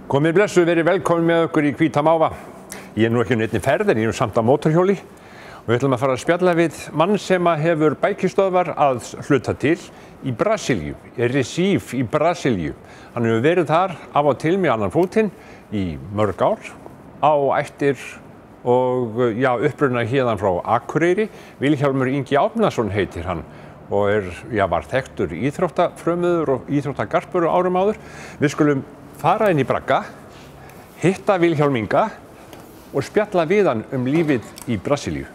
Komið blessuð, verið velkomin með okkur í Hvíta Máva. Ég nú ekki neitt ferð en ég samt á mótorhjóli og við ætlum að fara að spjalla við mann sem hefur bækistöðvar að hluta til í Brasilíu, Recife í Brasilíu. Hann hefur verið þar af og til með annan fótinn í mörg ár á ættir og uppruna héðan frá Akureyri. Vilhjálmur Ingi Árnason heitir hann og var þekktur íþróttafrömuður og íþróttagarpur árum áður. Við skulum fara inn í bragga, hitta Vilhjálm Inga og spjalla við hann lífið í Brasilíu.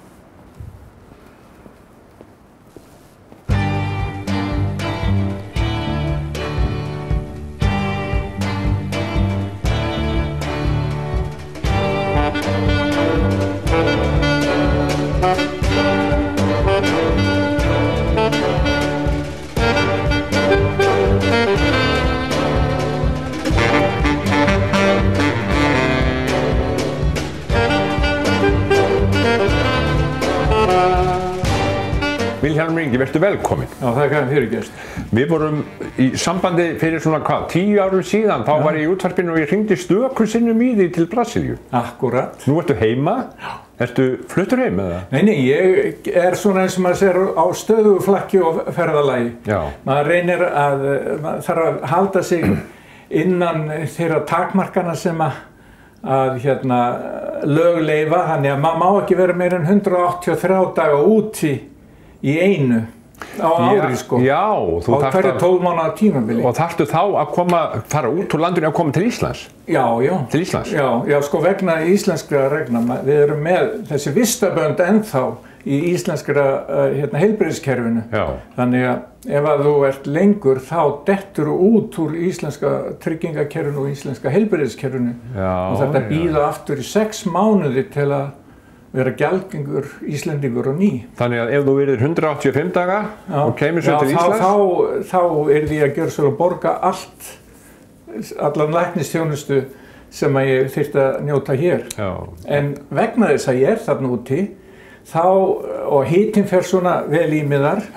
Vilhjálmur Ingi, vertu velkomin. Já, það er fyrir gest. Við vorum í sambandi fyrir svona 10 árum síðan, þá var ég í útvarpinu og ég hringdi stöku sinnum í því til Brasilíu. Akkurat. Nú ertu heima? Já. Ertu fluttur heim eða? Nei, ég er svona eins og maður segir á stöðugu flakki og ferðalagi. Já. Maður reynir maður þarf að halda sig innan þeirra takmarkana sem að lög leyfa, þannig að maður má ekki vera meira en 183 daga úti í einu á ári sko. Já, þú á hverju 12 mánaða tímabili. Og þarftu þá að fara út úr landinu og koma til Íslands? Já. Til Íslands? Já, sko vegna íslenskra reglna. Við erum með þessi vistabönd ennþá í íslenskra heilbrigðiskerfinu. Já. Þannig að ef að þú ert lengur þá dettur þú út úr íslenska tryggingakerfinu og íslenska heilbrigðiskerfinu. Já. Og þetta býða aftur í 6 mánuði til að vera gjaldgengur Íslendingur á ný. Þannig að ef þú verður 185 daga og kemur svo til Íslands? Þá yrði ég að gera svo að borga allan læknisþjónustu sem að ég þyrfti að njóta hér. Já. En vegna þess að ég er þarna úti, og hitinn fer svona vel í mig þar,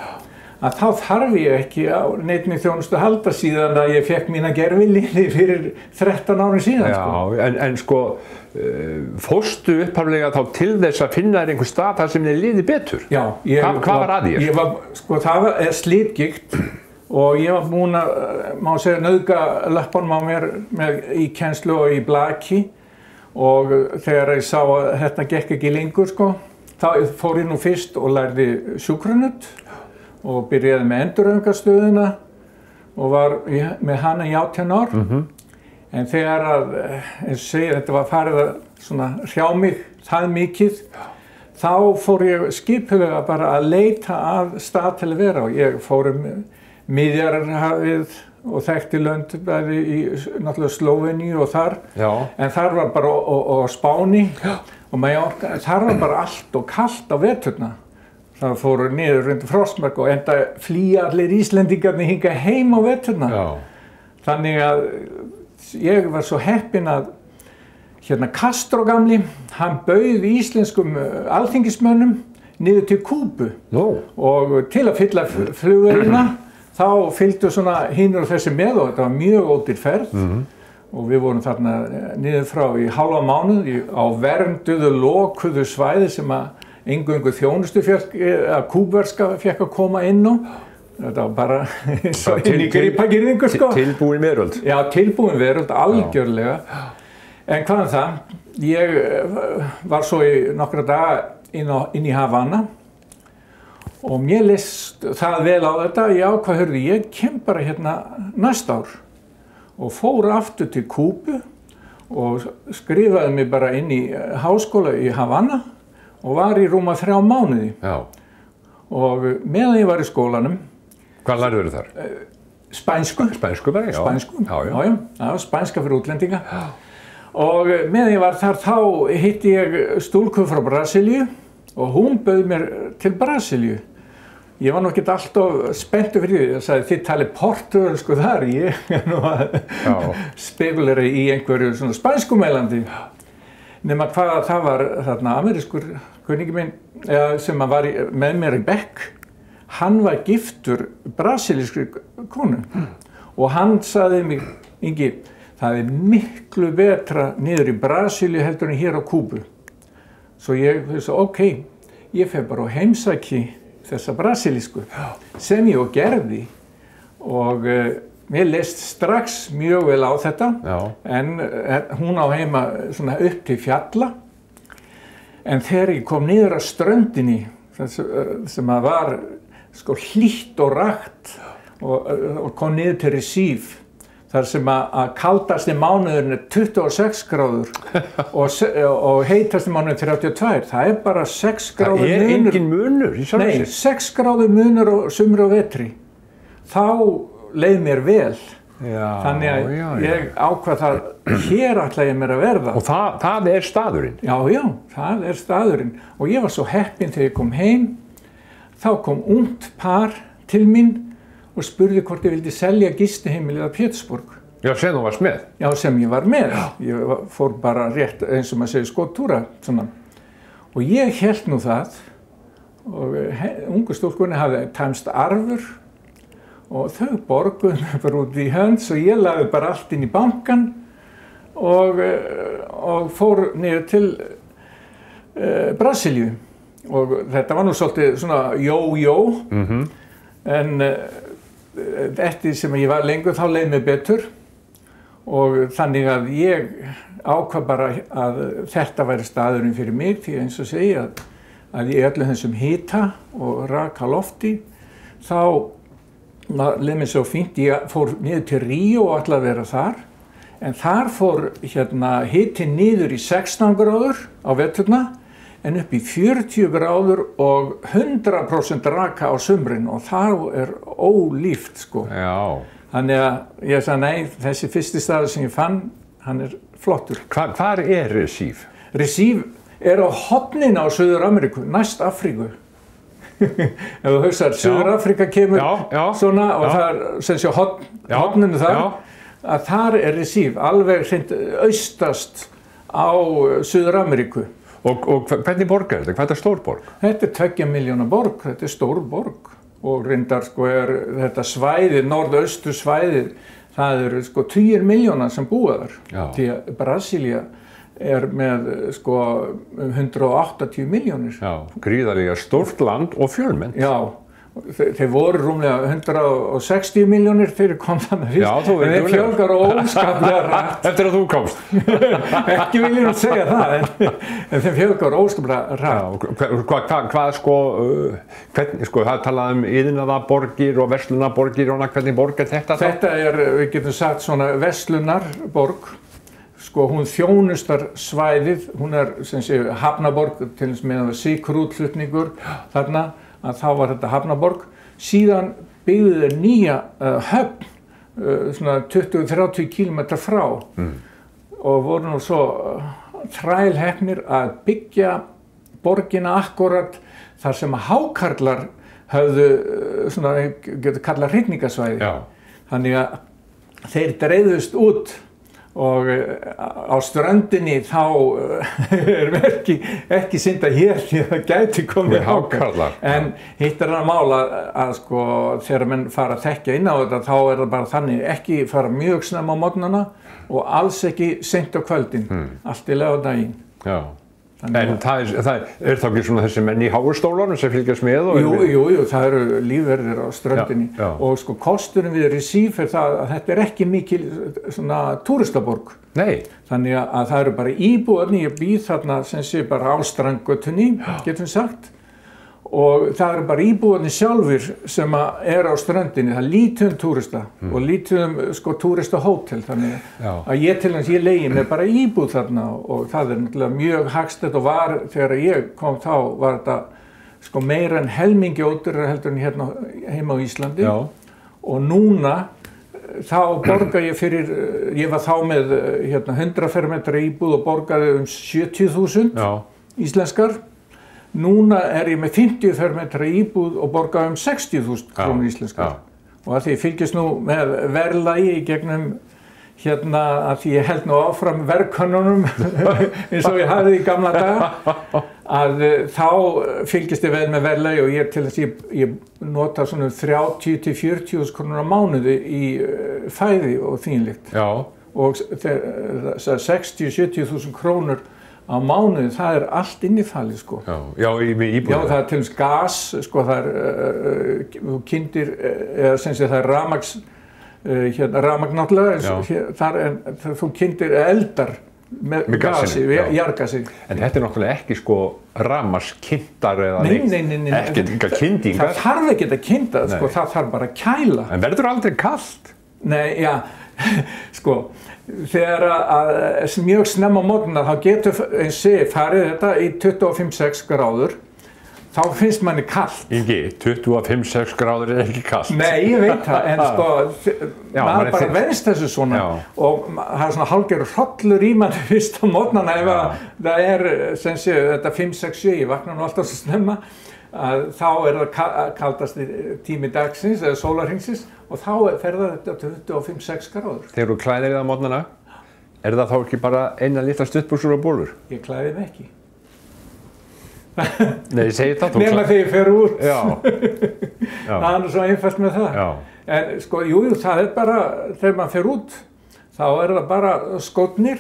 að þá þarf ég ekki á neinni þjónustu að halda síðan að ég fekk mína gervilíni fyrir 13 árum síðan. Já, en sko, fórstu upphaflega þá til þess að finna þér einhver stað þar sem þér liði betur? Já. Hvað var að þér? Sko, það er slitgigt og ég var búinn að, má segja, nauðga löppunum á mér í kennslu og í blaki og þegar ég sá að þetta gekk ekki lengur, sko, þá fór ég nú fyrst og lærði sjúkranutt og byrjaði með endurhæfingarstöðina og var með hana í 18 ár. En þegar eins og segja, þetta var farið að svona hrjá mig það mikið, þá fór ég skipulega bara að leita að stað til að vera og ég fór Miðjarðarhafið og þekkti lönd bæði í náttúrulega Slóveníu og þar. Já. En þar var bara og Spáni og þar var bara allt og kalt á veturna. Það fóru niður undir frostmark og enda flýja allir Íslendingarnir hingað heim á veturna. Já. Þannig að ég var svo heppinn að Castro gamli, hann bauð íslenskum alþingismönnum niður til Kúbu. Og til að fylla flugvélina þá fylgdu svona hinir og þessi með og þetta var mjög ódýr ferð. Og við vorum þarna niður frá í hálfa mánuð á vernduðu, lokuðu svæði sem að eingöngu kúbverska fékk að koma inn á. Þetta var bara svo inn í gripagirðingu, sko. Tilbúin veröld. Já, tilbúin veröld, algjörlega. En hvað það? Ég var svo í nokkra daga inn í Havana og mér leist það vel á þetta. Já, hvað hörðu, ég kem bara hérna næsta ár og fór aftur til Kúbu og skrifaði mig bara inn í háskóla í Havana og var í rúma 3 mánuði. Já. Og meðan ég var í skólanum. Hvað lærðu þar? Spænsku. Spænsku bara, já. Spænsku, já, spænska fyrir útlendinga. Og meðan ég var þar þá hitti ég stúlku frá Brasilíu og hún bauð mér til Brasilíu. Ég var nú ekkert alltof spenntur fyrir því. Ég sagði, þið talið portugölsku þar, ég er nú að spekulera í einhverju svona spænskumælandi. Nema hvað það var þarna amerískur kunningi minn sem var með mér í bekk. Hann var giftur brasilískri konu og hann sagði mig, Ingi, það miklu betra niður í Brasilíu heldur en hér á Kúbu. Svo ég veist, ok, ég fer bara á heimsæki þessa brasilísku sem ég og gerði og mér leist strax mjög vel á þetta. En hún á heima svona upp til fjalla. En þegar ég kom niður að ströndinni sem að var sko hlýtt og rakt og kom niður til Recife þar sem að kaldasti mánuðurinn 26 gráður og heitasti mánuðurinn 32. Það bara 6 gráður munur. Það engin munur í sjálfu sér? Nei, 6 gráður munur á sumri og vetri. Þá leið mér vel. Þannig að ég ákvað það, hér ætla ég mér að verða. Og það staðurinn? Já, það staðurinn. Og ég var svo heppinn þegar ég kom heim. Þá kom ungt par til mín og spurði hvort ég vildi selja gistiheimilið að Pétursborg. Já, sem þú varst með? Já, sem ég var með. Ég fór bara rétt eins og maður segir skotúra. Svona. Og ég hélt nú það og ungu stúlkunni hafði tæmst arfur og þau borguðu bara út í hönd og ég lagði bara allt inn í bankan og fór niður til Brasilíu. Og þetta var nú svolítið svona jó-jó, en eftir sem ég var lengur þá leið mér betur og þannig að ég ákvað bara að þetta væri staðurinn fyrir mig því eins og segja að í öllum þessum hita og raka lofti þá leið mér svo fínt. Ég fór niður til Ríó og ætlaði að vera þar en þar fór hitinn niður í 16 gráður á veturna en upp í 40 gráður og 100% raka á sumrin og það ólíft sko. Já. Þannig að ég sagði nei, þessi fyrsti staður sem ég fann, hann flottur. Hvar Recife? Recife á horninu á Suður-Ameríku, næst Afríku. Ef þú hugsar, Suður-Afrika kemur svona og það sem sé horninu þar, að þar Recife, alveg hreint austast á Suður-Ameríku. Og hvernig borg þetta? Hvað stór borg? Þetta 2 milljóna borg, þetta stór borg og reyndar sko þetta svæði, norðaustur svæðið, það sko 10 milljóna sem búa þar. Því að Brasilía með sko 180 milljónir. Já, gríðarlega stórt land og fjölmennt. Já, þeir voru rúmlega 160 milljónir fyrir kom þannig fyrst. Já, þú veit. En þeir fjölgar óskaplega rætt. Eftir að þú komst. Ekki vil ég nú segja það, en þeir fjölgar óskaplega rætt. Hvað hvernig, það talaði iðnaðarborgir og verslunarborgir og hvernig borg þetta? Þetta við getum sagt svona verslunarborg. Sko, hún þjónustar svæðið, hún sem sé hafnaborg til þess með sykurútflutningur þarna. Að þá var þetta hafnaborg. Síðan byggðu þeir nýja höfn, svona 20-30 kilometra frá og voru nú svo þrælheppnir að byggja borgina akkurat þar sem hákarlar höfðu, svona, getur kallað hrygningasvæði. Þannig að þeir dreifðust út og á ströndinni þá ekki synda hér því að það gæti komið hákarlar. En hitt það mál að sko þegar menn fara að þekkja inn á þetta þá það bara þannig ekki fara mjög snemma á morgnana og alls ekki seint á kvöldin, allt í lagi á daginn. Já. En það þá ekki svona þessi menn í háustólunum sem fylgjast með? Jú, það eru lífverðir á ströndinni. Og sko kosturinn við Recife það að þetta ekki mikil svona túristaborg. Nei. Þannig að það eru bara íbúarnir, ég býð þarna sem sé bara á strandgötunni, getum sagt. Og það eru bara íbúarnir sjálfur sem á ströndinni, það lítið túrista og lítið sko túristahótel. Þannig að ég leigi mér bara íbúð þarna og það náttúrulega mjög hagstætt og var þegar ég kom þá var þetta sko meira en helmingi ódýrara heldur en hérna heima á Íslandi. Og núna þá borga ég fyrir, ég var þá með 100 fermetra íbúð og borgaði 70.000 íslenskar. Núna ég með 50 fermetra íbúð og borgaði 60.000 krónur íslenskar. Og að því ég fylgist nú með verðlagi í gegnum að því ég held nú áfram verðkönnunum eins og ég hafði í gamla daga, að þá fylgist ég vel með verðlagi og til þess ég nota svona 30 til 40.000 krónur á mánuði í fæði og þínlíkt. og 60-70.000 krónur á mánuði, það allt innifalið sko. Já, í íbúðinni. Já, það til dæmis gas, sko, það þú kyndir, eða sem sé það rafmagn náttúrulega, þú kyndir eldar með gasi, jarðgasi. En þetta náttúrulega ekki sko rafmagnskyndar eða nei, ekki kyndingar. Það þarf ekki að kynda, sko, það þarf bara að kæla. En verður aldrei kalt? Nei, já, sko, þegar að mjög snemma á morgnana þá getur eins og farið þetta í 25-6 gráður, þá finnst manni kalt. Ingi, 25-6 gráður ekki kalt. Nei, ég veit það, en sko, maður bara venst þessu svona og það svona hálfgerður hrollur í manni fyrst á morgnana ef það sem sé, þetta 5-6-7, ég vakna nú alltaf svo snemma, að þá það kaldasti tími dagsins eða sólarhringsins og þá fer þetta 25-6 gráður. Þegar þú klæðir þig á morgnana, það þá ekki bara eina litla stuttbuxur og bólur? Ég klæði mig ekki. Nei, ég segi það. Nema þegar ég fer út. Já. Það svo einfalt með það. Já. En sko, jú, það bara, þegar maður fer út, þá það bara skórnir,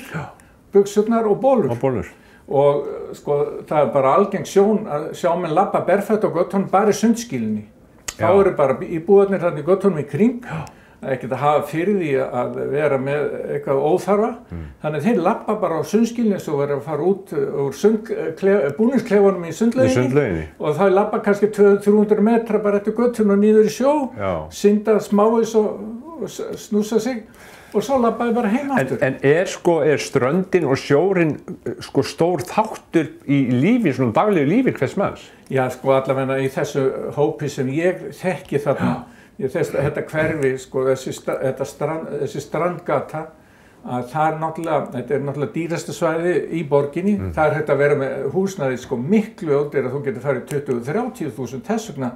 buxurnar og bólur. Og bólur. Og sko, það bara algeng sjón að sjá menn labba berfætt á göttunum bara í sundskýlunni. Þá bara íbúarnir þarna í göttunum í kring, ekkert að hafa fyrir því að vera með eitthvað óþarfa. Þannig að þeir labba bara á sundskýlunni og verða að fara út úr búningsklefanum í sundlauginni. Og þá labba kannski 200-300 metra bara eftir göttunum og niður í sjó, synda smávegis og snúsa sig. Og svo labbaði bara heim aftur. En er ströndin og sjórinn sko stór þáttur í lífi, svona daglegu lífi hvers manns? Já, sko allavega í þessu hópi sem ég þekki þarna, þetta hverfi, sko, þessi strandgata, að þetta náttúrulega dýrasta svæði í borginni. Það hægt að vera með húsnæði sko miklu ódýrara, þú getur farið 20-30.000 þess vegna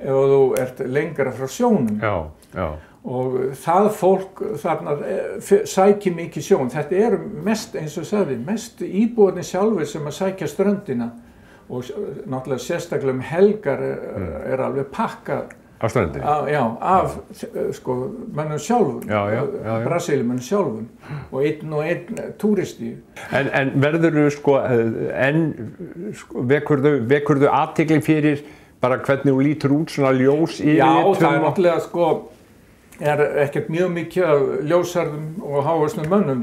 ef þú ert lengra frá sjónum. Já. Og það fólk þarna sækir mikið sjón. Þetta mest, eins og sagði, mest íbúarnir sjálfur sem að sækja ströndina og náttúrulega sérstaklega helgar alveg pakkað á ströndinni? Já, af sko mönnum sjálfum, Brasilíumönnum sjálfum og einn túristi. En verðurðu sko, vekurðu athygli fyrir bara hvernig þú lítur út svona ljós yfir? Já, það náttúrulega sko ekkert mjög mikið af ljósarðum og hávaxnum mönnum.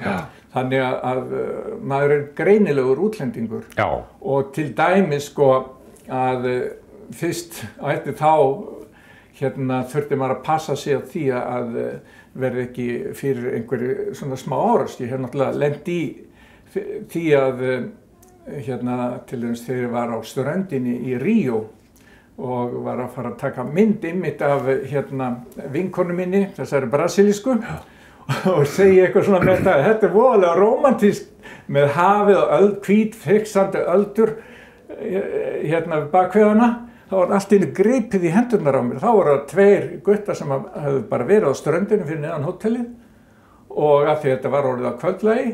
Þannig að maður greinilegur útlendingur. Já. Og til dæmis sko að fyrst eftir þá þurfti maður að passa sig á því að verði ekki fyrir einhverju svona smá árast. Ég hef náttúrulega lent í því að til dæmis þegar ég var á ströndinni í Ríó og var að fara að taka mynd einmitt af vinkonu minni, þessari brasilísku, og segja eitthvað svona með þetta voðalega rómantískt með hafið og hvít fiksandi öldur bak við hana. Það var allt í einu gripið í hendurnar á mér. Þá voru það 2 guttar sem hefðu bara verið á ströndinu fyrir neðan hótelið og af því þetta var orðið á kvöldlagi,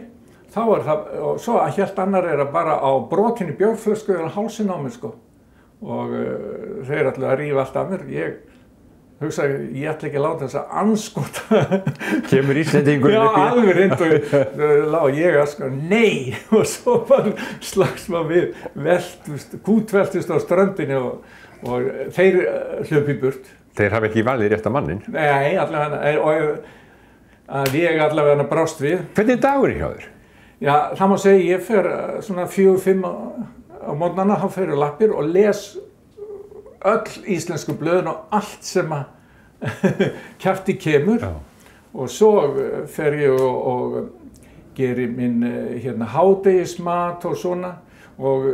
þá það, og svo hélt annar bara á brotinu bjórflösku eða hálsinn á mér sko. Og þeir ætluðu að rífa allt af mér. Ég hugsaði, ég ætla ekki að láta þess að anskota. Kemur Íslendingurinn upp í? Já, alveg reynd og lá ég að sko, nei! Og svo bara slagsma við, kútveltust á ströndinni og þeir hljóp í burt. Þeir hafa ekki valið rétta mannin? Nei, allavega, og ég allavega brást við. Hvernig er dagurinn hjá þér? Já, það má segja, ég fer svona 4-5 á morgnana, þá fer ég lappir og les öll íslensku blöðin og allt sem að kjafti kemur. Og svo fer ég og geri minn hádegismat og svona og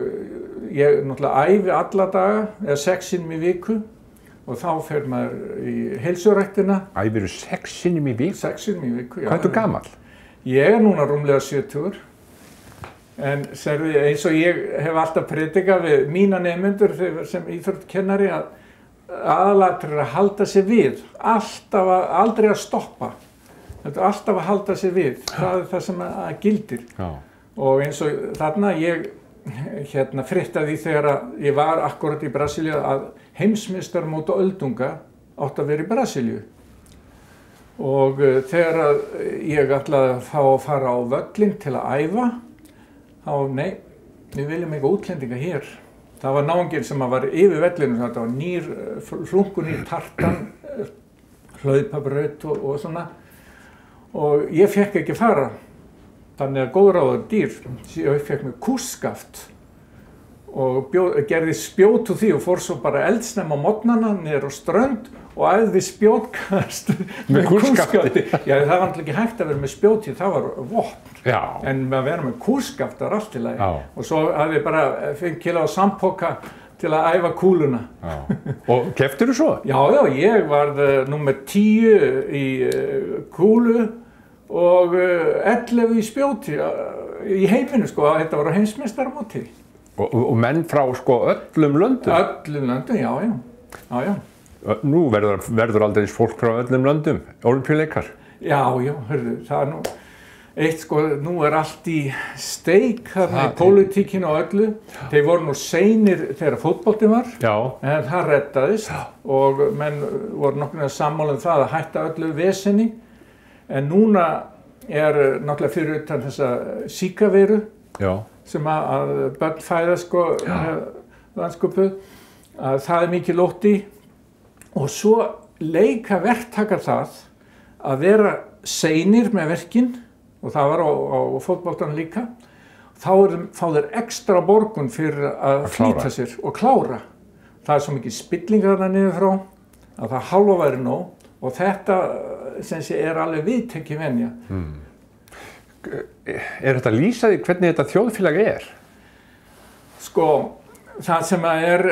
ég náttúrulega æfi alla daga, eða 6 sinnum í viku og þá fer maður í heilsuræktina. Æfirðu 6 sinnum í viku? 6 sinnum í viku, já. Hvað ertu gamall? Ég núna rúmlega 70. En eins og ég hef alltaf predikað við mína nemendur sem íþróttakennari að aðalatriði að halda sig við, aldrei að stoppa. Þetta er alltaf að halda sig við, það er það sem að gildir. Já. Og eins og þarna ég fréttaði þegar ég var akkurat í Brasilíu að heimsmeistaramót á öldunga átti að vera í Brasilíu. og þegar ég ætlaði að fá að fara á völlinn til að æfa, þá nei, við viljum eitthvað útlendinga hér. Það var náunginn sem var yfir vellinu, þetta var flunkunýr tartan, hlaupabraut og svona, og ég fekk ekki fara. Þannig að góðráður dýr, ég fekk mér kústskaft og gerði spjót úr því og fór svo bara eldsnemma á morgnana niður á strönd og æfði spjótkast með kústskafti. Já, það var náttúrulega ekki hægt að vera með spjóti, það var vopn. Já. En að vera með kústskaft var allt í lagi. Já. Og svo hafði ég bara 5 kíló sandpoka til að æfa kúluna. Já. Og kepptirðu svo? Já, ég varð númer 10 í kúlu og 11 í spjóti í heiminu, sko. Þetta var á heimsmeistaramóti. Og menn frá, sko, öllum löndum? Öllum löndum, já. Nú verður aldrei fólk frá öllum löndum, ólympíuleikar? Já, hörðu, það er nú eitt, sko, nú er allt í steik þarna í pólitíkinu og öllu. Þeir voru nú seinir þegar fótboltinn var, en það reddaðist og menn voru nokkurn veginn sammála það að hætta öllu vesenni. En núna er náttúrulega fyrir utan þessa síkaveiru sem að börn fæða, sko, vandsköpuð, að það er mikið lótt í. Og svo leika verktakar það að vera seinir með verkin, og það var á fótboltanum líka, þá fá þeir ekstra borgun fyrir að flýta sér og klára. Það er svo mikið spilling þarna niður frá að það hálfa væri nóg, og þetta sem sé er alveg viðtekið venja. Er þetta að lýsa því hvernig þetta þjóðfélag er? Sko, það sem er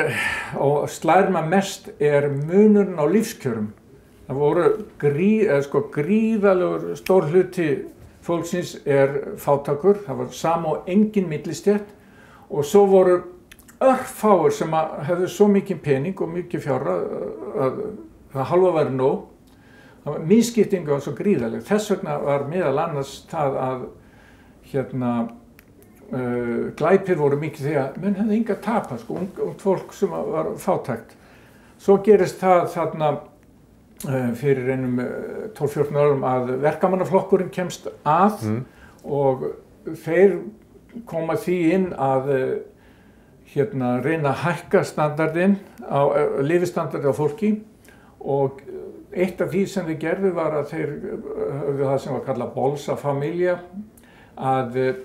og slær maður mest er munurinn á lífskjörum. Það voru gríðalegur stór hluti fólksins er fátækur, það var sama og engin millistétt, og svo voru örfáir sem hefðu svo mikið pening og mikið fjárra að það hálfa væri nóg. Misskiptingu var svo gríðaleg. Þess vegna var meðal annars það að glæpir voru mikið því að menn hefði enga tapa, sko, ungt fólk sem var fátækt. Svo gerist það þarna fyrir einum 12-14 árum að verkamannaflokkurinn kemst að og þeir koma því inn að reyna að hækka standardinn lifistandardinn á fólki, og eitt af því sem þeir gerðu var að þeir höfðu það sem var kallað Bolsa Familia, að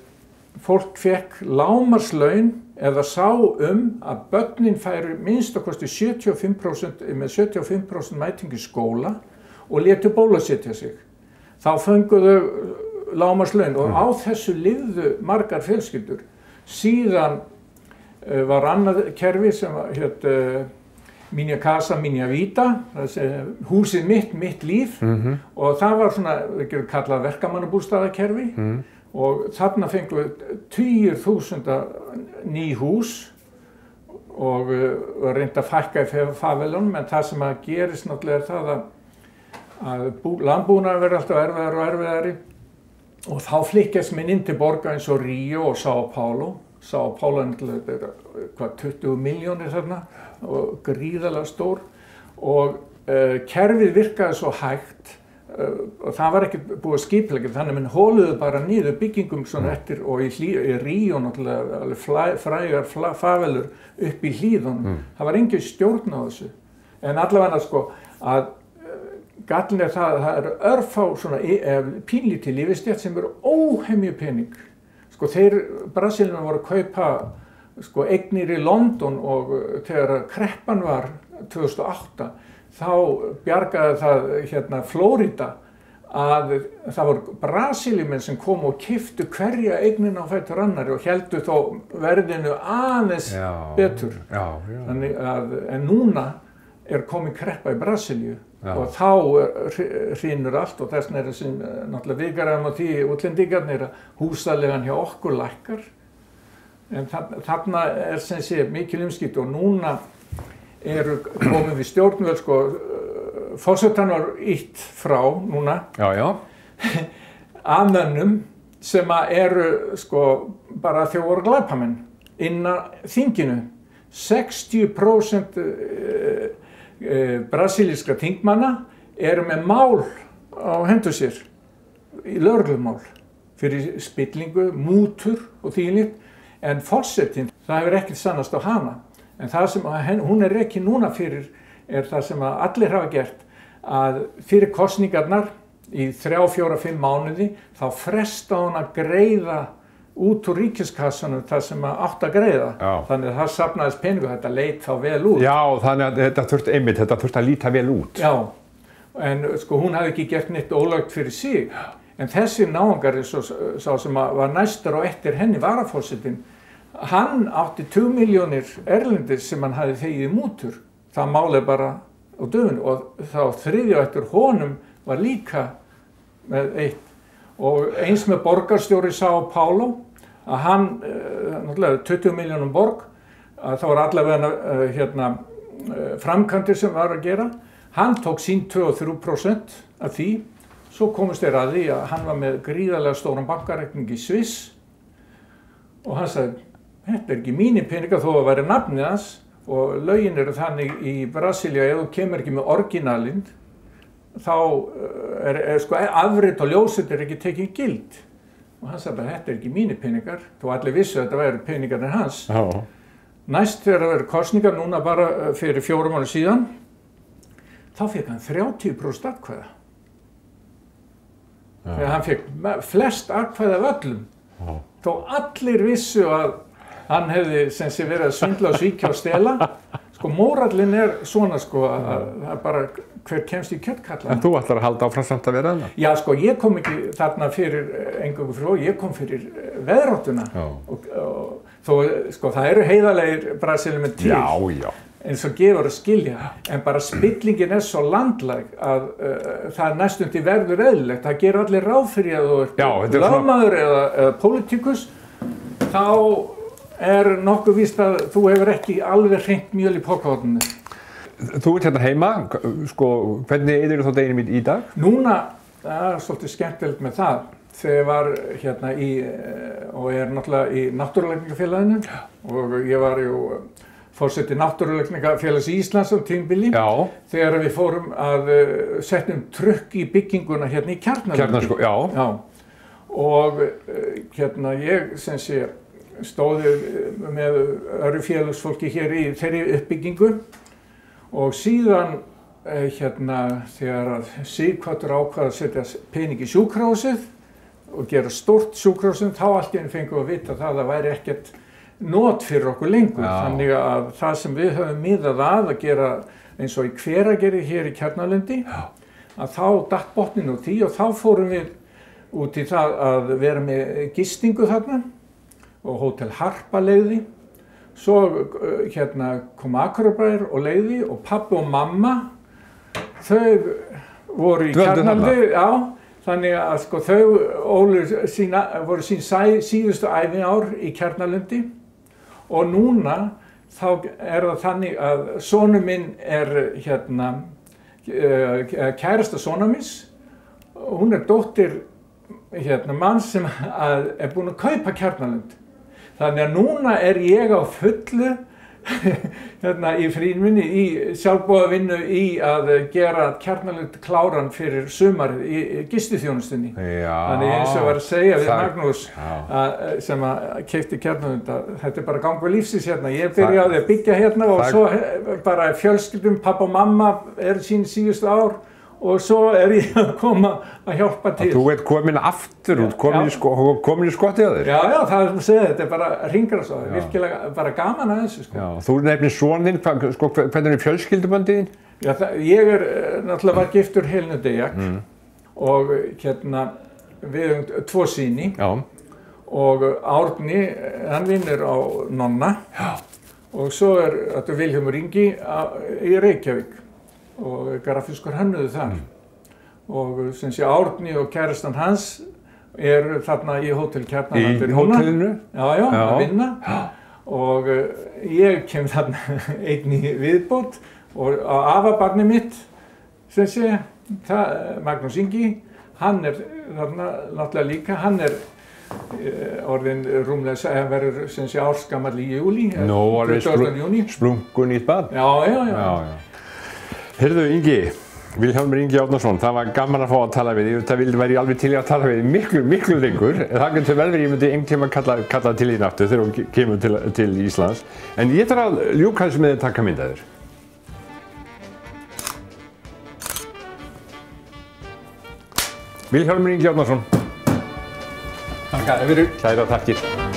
fólk fekk lágmarkslaun eða sá að börnin færu minnst að kosti 75% með 75% mætingu í skóla og létu bólusetja sig. Þá fenguðu lágmarkslaun og á þessu lifðu margar fjölskyldur. Síðan var annað kerfi sem hét Minha Casa, Minha Vida, húsið mitt líf, og það var svona, við kallað verkamannabústaðakerfi, og þarna fengum við 10.000 ný hús og var reynt að fækka í favelunum, en það sem að gerist náttúrulega er það að landbúnaður verður alltaf erfiðari og erfiðari, og þá flykkjast menn inn til borga eins og Ríó og São Paulo. São Paulo er 20 milljónir þarna og gríðarlega stór, og kerfið virkaði svo hægt og það var ekki búið að skipuleggja, þannig að menn hóluðu bara niður byggingum svona eftir, og í Ríó náttúrulega alveg frægar favelur upp í hlíðunum. Það var engin stjórn á þessu, en allavega, sko, að gallinn er það að það eru örfá svona pínlítið lífistétt sem eru óhemju pening. Sko, Brasilíumenn voru að kaupa, sko, eignir í London, og þegar kreppan var 2008, þá bjargaði það Flórida að það voru Brasilíumenn sem kom og keyptu hverja eignina á fætur annarri og héldu þó verðinu aðeins betur. Þannig að, en núna er komin kreppa í Brasilíu og þá hrynur allt, og þess vegna er þessi náttúrulega viðgerðum á því útlendingarnir að húsalegan hjá okkur lækkar. En þarna er sem sé mikil umskipti, og núna eru komin við stjórnvöld, sko, forsetann var ýtt frá núna að mönnum sem eru, sko, bara þau voru glæpamenn innan þinginu. 60% brasilískra þingmanna eru með mál á hendur sér í lögreglumál fyrir spillingu, mútur og þvíumlíkt, en forsetinn, það hefur ekkert sannast á hana. En það sem hún er rekin núna fyrir er það sem að allir hafa gert, að fyrir kosningarnar í 3, 4, 5 mánuði þá fresta hún að greiða út úr ríkiskassanum það sem átt að greiða. Já. Þannig að það safnaðist peningu, þetta leit þá vel út. Já, þannig að þetta þurfti að líta vel út. Já, en sko hún hafði ekki gert neitt ólögt fyrir sig. En þessi náungari, sá sem var næstur og eftir henni varaforsetinn, hann átti 2 milljónir erlendis sem hann hafði þegið í mútur. Það máli bara á dögun og þá þriðja eftir honum var líka með 1. Og eins með borgarstjóri São Paulo, að hann, náttúrulega 20 milljónum borg, að það var allavega framkvæmdir sem var að gera. Hann tók sín 2–3% af því. Svo komust þeir að því að hann var með gríðarlega stóran bankareikning í Sviss og hann sagði, þetta er ekki mínir peningar þó að væri nafnið hans og lögin eru þannig í Brasilíu ef þú kemur ekki með orginalinn þá sko afrit og ljósrit er ekki tekið gild og hann sagði að þetta er ekki mínir peningar þó allir vissu að þetta væri peningarnir hans. Já. Næst þegar það verið kosningar núna bara fyrir 4 mánuðum síðan þá fekk hann 30% atkvæða. Þegar hann fekk flest atkvæði af öllum. Þó allir vissu að hann hefði sem sé verið að svindla og svíkja og stela. Sko mórallinn er svona sko að bara hver kemst í kjöttkalla. En þú ætlar að halda áfram samt að vera þarna? Já sko ég kom ekki þarna fyrir eingöngu fyrir ég kom fyrir veðráttuna. Og þó sko það eru heiðarlegir Brasilíumenn til. Já, já. Eins og gefur að skilja, en bara spillingin er svo landlæg að það næstum því verður eðlilegt. Það gerir allir ráð fyrir að þú ert lögmaður eða pólitíkus, þá er nokkuð víst að þú hefur ekki alveg hreint mjöl í pokkahotninu. Þú ert hérna heima, sko, hvernig eyðir þú deginum í dag? Núna, það er svolítið skemmtilegt með það, þegar ég var hérna og er náttúrulega í Náttúrulækningafélaginu og ég var forseti Náttúrulækningafélags Íslands á tímabili þegar við fórum að setja trukk í bygginguna hérna í Kjarnalundi. Kjarnaskó, já. Já. Og hérna ég sem sé stóði með öðru félagsfólki hér í þeirri uppbyggingu og síðan hérna þegar að Sighvatur ákvað að setja pening í sjúkrahúsið og gera stórt sjúkrahúsið þá allt í einu fengum við að vita það væri ekkert not fyrir okkur lengur. Já. Þannig að það sem við höfum miðað að gera eins og í Hveragerði hér í Kjarnalundi að þá datt botninn úr því og þá fórum við út í það að vera með gistingu þarna og Hótel Harpa leigði. Svo hérna kom Akureyrarbær og leigði og pabbi og mamma þau voru í Kjarnalandi. Já, þannig að sko þau voru sín síðustu æviár í Kjarnalundi og núna þá er það þannig að sonur minn er hérna kærasta sonar míns. Hún er dóttir hérna manns sem er búinn að kaupa Kjarnalund. Þannig að núna er ég á fullu hérna í fríinu minni í sjálfboðavinnu í að gera Kjarnalund kláran fyrir sumarið í gistiþjónustunni. Já. Þannig eins og var að segja við Magnús sem keypti Kjarnalund að þetta er bara gangur lífsins hérna. Ég byrjaði að byggja hérna og svo bara fjölskyldum, pappa og mamma eru sín síðustu ár og svo er ég að koma að hjálpa til. Þú ert komin aftur út, komin í skottið á þér? Já, já, það er að segja, þetta er bara hringrás, virkilega bara gaman að þessu. Sko. Já, þú nefnir son þinn, sko, hvernig er fjölskyldubandið þín? Já, ég náttúrulega var giftur Helenu Dejak og hérna við höfum 2 syni og Árni, hann vinnur á Nonna og svo er þetta Vilhjálmur Ingi í Reykjavík. Og grafískur hönnuðu þar. Og sem sé Árni og kærastan hans þarna í Hótel Kjarnalandi núna. Í hótelinu? Já, að vinna. Og ég kem þarna einn í viðbót og á afabarni mitt, sem sé, Magnús Ingi, hann er þarna náttúrulega líka, hann er orðin rúmlega, verður sem sé ársgamall í júli, 20. júni. Splungun í bad? Já. Heyrðu Ingi, Vilhjálmur Ingi Árnason, það var gaman að fá að tala við því. Það væri alveg til að tala við því miklu lengur. Það getur vel verið, ég myndi einhvern tíma kalla til þín aftur þegar hún kemur til Íslands. En ég þarf að ljúka þessu með að taka mynd af þér. Vilhjálmur Ingi Árnason. Takk fyrir. Kæra þakkir.